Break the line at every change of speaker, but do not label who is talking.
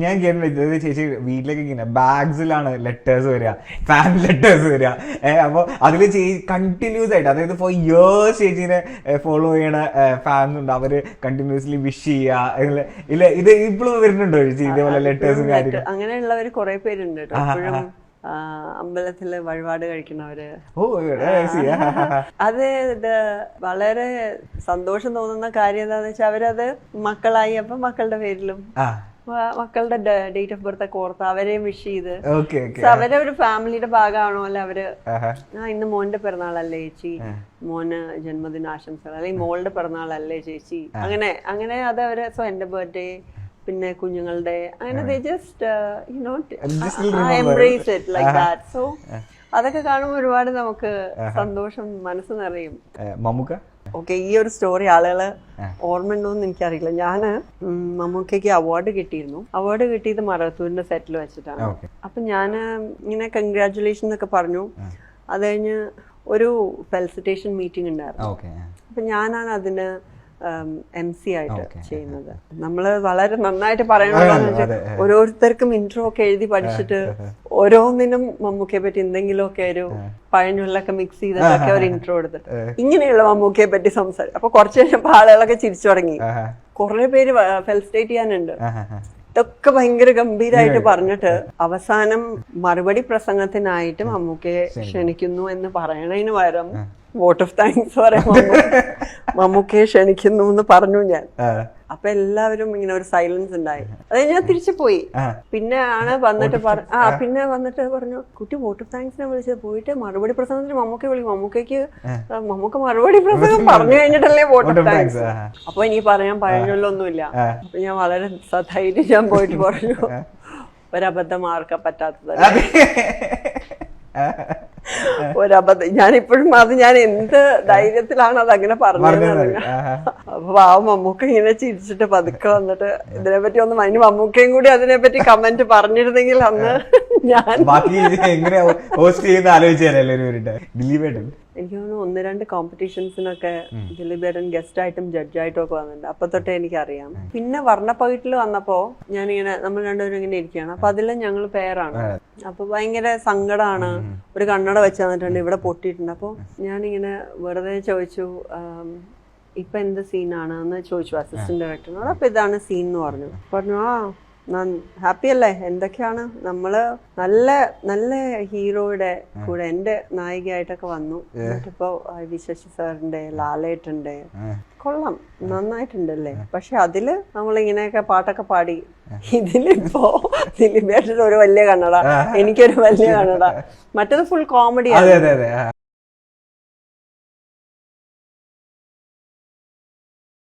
ഞാൻ കേട്ടിട്ടുണ്ട് ചേച്ചി വീട്ടിലേക്ക് ഇങ്ങനെ ബാഗ്സിലാണ് ലെറ്റേഴ്സ് വരിക, ഫാൻ ലെറ്റേഴ്സ് വരിക. അപ്പോൾ അതിൽ കണ്ടിന്യൂസ് ആയിട്ട്, അതായത് ഫോർ ഇയേഴ്സ് ചേച്ചീനെ ഫോളോ ചെയ്യണ ഫാൻസ് ഉണ്ട്, അവര് കണ്ടിന്യൂസ്ലി വിഷ് ചെയ്യുക. ഇല്ല, ഇത് ഇപ്പോഴും വരുന്നുണ്ടോ ചേച്ചി ഇതേപോലെ ലെറ്റേഴ്സും കാര്യങ്ങളും?
അങ്ങനെയുള്ളവർ കുറെ പേരുണ്ട് കേട്ടോ. അമ്പലത്തില് വഴിപാട് കഴിക്കുന്നവര്. അത് വളരെ സന്തോഷം തോന്നുന്ന കാര്യം എന്താന്ന് വെച്ചാൽ അവരത് മക്കളായി, അപ്പൊ മക്കളുടെ പേരിലും മക്കളുടെ ഡേറ്റ് ഓഫ് ബർത്ത് ഒക്കെ ഓർത്ത് അവരെയും വിഷ് ചെയ്ത് അവരെ ഒരു ഫാമിലിയുടെ ഭാഗമാണോ അല്ലെ അവര്. ഇന്ന് മോന്റെ പിറന്നാളല്ലേ ചേച്ചി, മോന് ജന്മദിനാശംസകൾ, അല്ലെങ്കിൽ മോളുടെ പിറന്നാളല്ലേ ചേച്ചി, അങ്ങനെ അത് അവര്. സോ എന്റെ ബർത്ത്ഡേ, പിന്നെ കുഞ്ഞുങ്ങളുടെ, അങ്ങനെ just embrace it like that. So അതൊക്കെ കാണുമ്പോൾ ഒരുപാട് നമുക്ക് സന്തോഷം മനസ്സ് നിറയും. ഓക്കെ, ഈ ഒരു സ്റ്റോറി ആളുകള് ഓർമ്മയുണ്ടോന്ന് എനിക്കറിയില്ല. ഞാന് മമ്മൂക്കയ്ക്ക് അവാർഡ് കിട്ടിയിരുന്നു. അവാർഡ് കിട്ടിയത് മറത്തൂരിന്റെ സെറ്റിൽ വെച്ചിട്ടാണ്. അപ്പൊ ഞാന് ഇങ്ങനെ കൺഗ്രാറ്റുലേഷൻ എന്നൊക്കെ പറഞ്ഞു. അത് കഴിഞ്ഞ് ഒരു ഫെലിസിറ്റേഷൻ മീറ്റിംഗ് ഉണ്ടായിരുന്നു. അപ്പൊ ഞാനാണ് അതിന് MC ആയിട്ട് ചെയ്യുന്നത്. നമ്മള് വളരെ നന്നായിട്ട് പറയണമെന്ന് വെച്ചാൽ ഓരോരുത്തർക്കും ഇൻട്രോ ഒക്കെ എഴുതി പഠിച്ചിട്ട് ഓരോന്നിനും മമ്മൂക്കയെ പറ്റി എന്തെങ്കിലുമൊക്കെ ഒരു പഴഞ്ഞുള്ളൊക്കെ മിക്സ് ചെയ്തിട്ടൊക്കെ ഒരു ഇൻട്രോ എടുത്തിട്ട് ഇങ്ങനെയുള്ള മമ്മൂക്കയെ പറ്റി സംസാരിക്കും. അപ്പൊ കുറച്ച് കഴിഞ്ഞപ്പോ ആളുകളൊക്കെ ചിരിച്ചു തുടങ്ങി. കുറെ പേര് ഫെലിസിറ്റേറ്റ് ചെയ്യാനുണ്ട്. ഇതൊക്കെ ഭയങ്കര ഗംഭീരമായിട്ട് പറഞ്ഞിട്ട് അവസാനം മറുപടി പ്രസംഗത്തിനായിട്ട് മമ്മൂക്കയെ ക്ഷണിക്കുന്നു എന്ന് പറയണതിന് പകരം വോട്ട് ഓഫ് താങ്ക്സ് പറയാൻ മമ്മൂക്കയെ ക്ഷണിക്കുന്നു എന്ന് പറഞ്ഞു ഞാൻ. അപ്പൊ എല്ലാവരും ഇങ്ങനെ ഒരു സൈലൻസ് ഉണ്ടായി. അത് ഞാൻ തിരിച്ചു പോയി. പിന്നെ ആണ് വന്നിട്ട് പറഞ്ഞു, കുട്ടി വോട്ട് ഓഫ് താങ്ക്സിനെ വിളിച്ചത്, പോയിട്ട് മറുപടി പ്രസംഗത്തിന് മമ്മൂക്കെ വിളിക്കും. മമ്മൂക്ക മറുപടി പ്രസംഗം പറഞ്ഞു കഴിഞ്ഞിട്ടല്ലേ വോട്ട് ഓഫ് താങ്ക്സ്. അപ്പൊ എനിക്ക് പറയാൻ പഴഞ്ഞൊല്ലൊന്നുമില്ല. അപ്പൊ ഞാൻ വളരെ സധൈര്യം ഞാൻ പോയിട്ട് പറഞ്ഞു, ഒരബദ്ധം ആർക്കാ പറ്റാത്തതല്ല. ഒരബദ്ധം. ഞാനിപ്പോഴും ഞാൻ എന്ത് ധൈര്യത്തിലാണ് അത് അങ്ങനെ പറഞ്ഞത്. അപ്പൊ ആ മമ്മൂക്ക ഇങ്ങനെ ചിരിച്ചിട്ട് പതുക്കെ വന്നിട്ട് ഇതിനെപ്പറ്റി ഒന്ന് മമ്മൂക്കയും കൂടി അതിനെപ്പറ്റി കമന്റ് പറഞ്ഞിരുന്നെങ്കിൽ അന്ന് ഞാൻ എനിക്ക് തോന്നുന്നു 1-2 കോമ്പറ്റീഷൻസിനൊക്കെ ദിലീപേട്ടൻ ഗസ്റ്റ് ആയിട്ടും ജഡ്ജായിട്ടും ഒക്കെ വന്നിട്ടുണ്ട്. അപ്പൊ തൊട്ടേ എനിക്കറിയാം. പിന്നെ വർണ്ണപ്പകിട്ടിൽ വന്നപ്പോ ഞാനിങ്ങനെ നമ്മൾ രണ്ടുപേരും ഇങ്ങനെ ഇരിക്കുകയാണ്. അപ്പൊ അതിലും ഞങ്ങൾ പേരാണ്. അപ്പൊ ഭയങ്കര സങ്കടമാണ്. ഒരു കണ്ണട വെച്ച് തന്നിട്ടുണ്ട്, ഇവിടെ പൊട്ടിയിട്ടുണ്ട്. അപ്പൊ ഞാനിങ്ങനെ വെറുതെ ചോദിച്ചു, ഇപ്പൊ എന്ത് സീനാണ് എന്ന് ചോദിച്ചു അസിസ്റ്റന്റ് ഡയറക്ടറിനോട്. അപ്പൊ ഇതാണ് സീൻ എന്ന് പറഞ്ഞു. ഹാപ്പി അല്ലേ, എന്തൊക്കെയാണ് നമ്മള് നല്ല നല്ല ഹീറോയുടെ കൂടെ എന്റെ നായികയായിട്ടൊക്കെ വന്നു. എന്നിട്ടിപ്പോ ശശി സാറിന്റെ, ലാലേട്ടന്റെ, കൊള്ളാം, നന്നായിട്ടുണ്ടല്ലേ. പക്ഷെ അതില് നമ്മളിങ്ങനെയൊക്കെ പാട്ടൊക്കെ പാടി. ഇതിലിപ്പോ ദിലീപേട്ടന് ഒരു വലിയ കണ്ണട, എനിക്കൊരു വലിയ കണ്ണട, മറ്റേത് ഫുൾ കോമഡി ആണ്.